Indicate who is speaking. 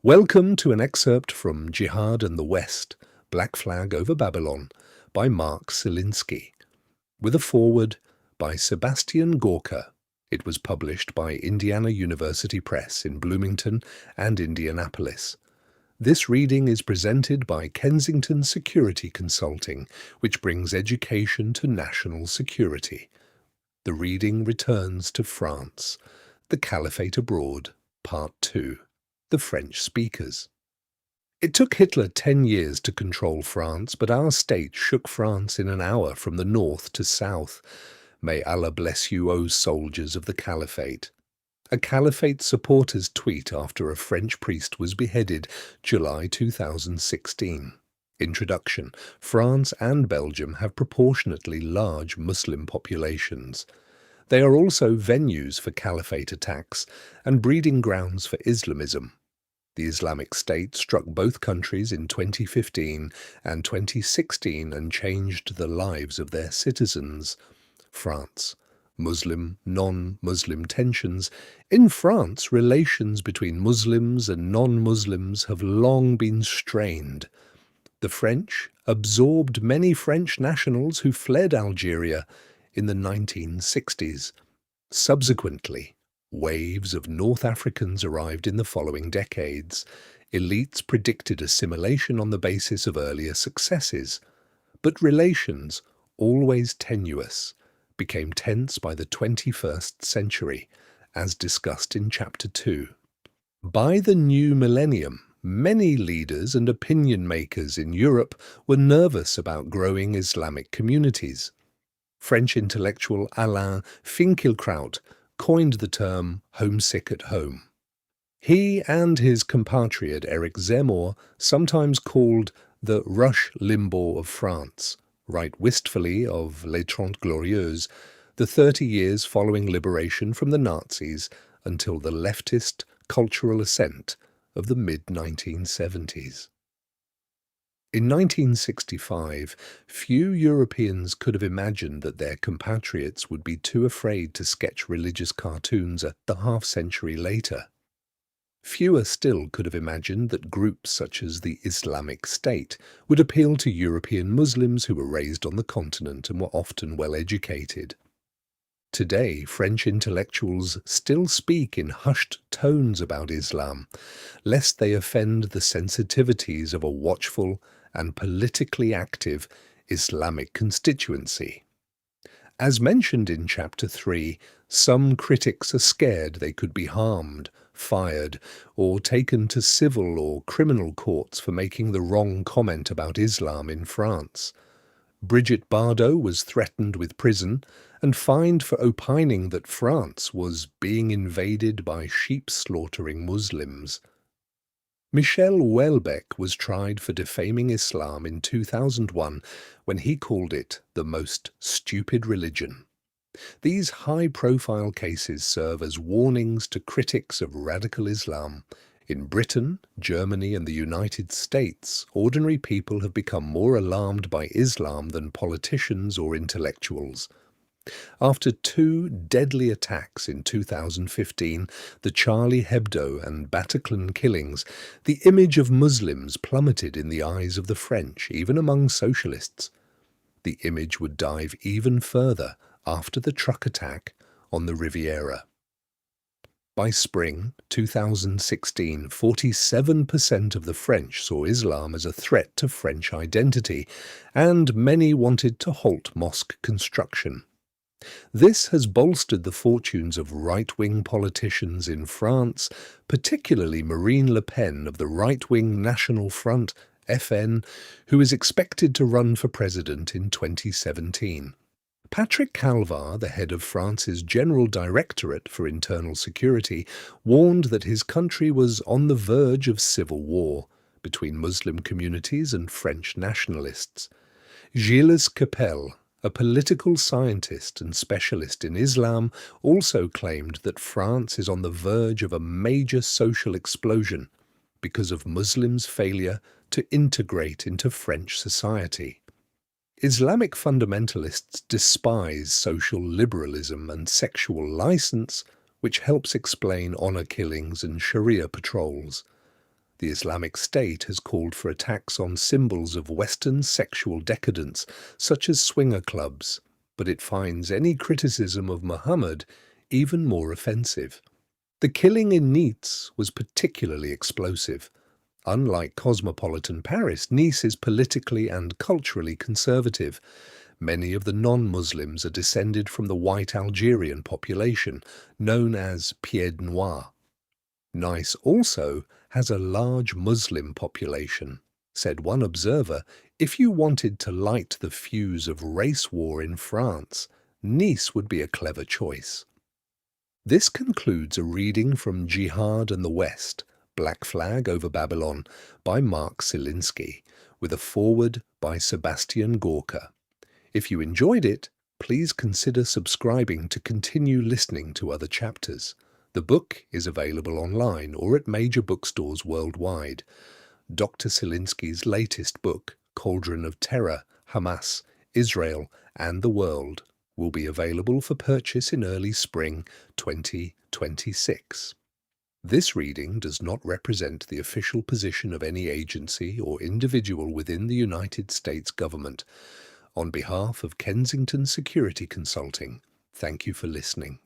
Speaker 1: Welcome to an excerpt from Jihad and the West, Black Flag over Babylon, by Mark Selinsky, with a foreword by Sebastian Gorka. It was published by Indiana University Press in Bloomington and Indianapolis. This reading is presented by Kensington Security Consulting, which brings education to national security. The reading returns to France, the Caliphate Abroad, Part 2. The French speakers. It took Hitler 10 years to control France, but our state shook France in an hour from the north to south. May Allah bless you, O soldiers of the Caliphate. A Caliphate supporters tweet after a French priest was beheaded, July 2016. Introduction. France and Belgium have proportionately large Muslim populations. They are also venues for Caliphate attacks and breeding grounds for Islamism. The Islamic State struck both countries in 2015 and 2016 and changed the lives of their citizens. France. Muslim, non-Muslim tensions. In France, relations between Muslims and non-Muslims have long been strained. The French absorbed many French nationals who fled Algeria in the 1960s. Subsequently, waves of North Africans arrived in the following decades. Elites predicted assimilation on the basis of earlier successes, but relations, always tenuous, became tense by the 21st century, as discussed in Chapter 2. By the new millennium, many leaders and opinion makers in Europe were nervous about growing Islamic communities. French intellectual Alain Finkielkraut coined the term homesick at home. He and his compatriot Eric Zemmour, sometimes called the Rush Limbaugh of France, write wistfully of Les 30 Glorieuses, the 30 years following liberation from the Nazis until the leftist cultural ascent of the mid-1970s. In 1965, few Europeans could have imagined that their compatriots would be too afraid to sketch religious cartoons a half-century later. Fewer still could have imagined that groups such as the Islamic State would appeal to European Muslims who were raised on the continent and were often well-educated. Today, French intellectuals still speak in hushed tones about Islam, lest they offend the sensitivities of a watchful and politically active Islamic constituency. As mentioned in Chapter 3, some critics are scared they could be harmed, fired, or taken to civil or criminal courts for making the wrong comment about Islam in France. Brigitte Bardot was threatened with prison and fined for opining that France was being invaded by sheep-slaughtering Muslims. Michel Houellebecq was tried for defaming Islam in 2001 when he called it the most stupid religion. These high-profile cases serve as warnings to critics of radical Islam. In Britain, Germany, and the United States, ordinary people have become more alarmed by Islam than politicians or intellectuals. After two deadly attacks in 2015, the Charlie Hebdo and Bataclan killings, the image of Muslims plummeted in the eyes of the French, even among socialists. The image would dive even further after the truck attack on the Riviera. By spring 2016, 47% of the French saw Islam as a threat to French identity, and many wanted to halt mosque construction. This has bolstered the fortunes of right-wing politicians in France, particularly Marine Le Pen of the right-wing National Front, FN, who is expected to run for president in 2017. Patrick Calvar, the head of France's General Directorate for Internal Security, warned that his country was on the verge of civil war between Muslim communities and French nationalists. Gilles Kepel, a political scientist and specialist in Islam, also claimed that France is on the verge of a major social explosion because of Muslims' failure to integrate into French society. Islamic fundamentalists despise social liberalism and sexual license, which helps explain honor killings and Sharia patrols. The Islamic State has called for attacks on symbols of Western sexual decadence, such as swinger clubs, but it finds any criticism of Muhammad even more offensive. The killing in Nice was particularly explosive. Unlike cosmopolitan Paris, Nice is politically and culturally conservative. Many of the non-Muslims are descended from the white Algerian population, known as pieds noirs. Nice also has a large Muslim population. Said one observer, if you wanted to light the fuse of race war in France, Nice would be a clever choice. This concludes a reading from Jihad and the West, Black Flag over Babylon by Mark Selinsky, with a foreword by Sebastian Gorka. If you enjoyed it, please consider subscribing to continue listening to other chapters. The book is available online or at major bookstores worldwide. Dr. Selinsky's latest book, Cauldron of Terror, Hamas, Israel, and the World, will be available for purchase in early spring 2026. This reading does not represent the official position of any agency or individual within the United States government. On behalf of Kensington Security Consulting, thank you for listening.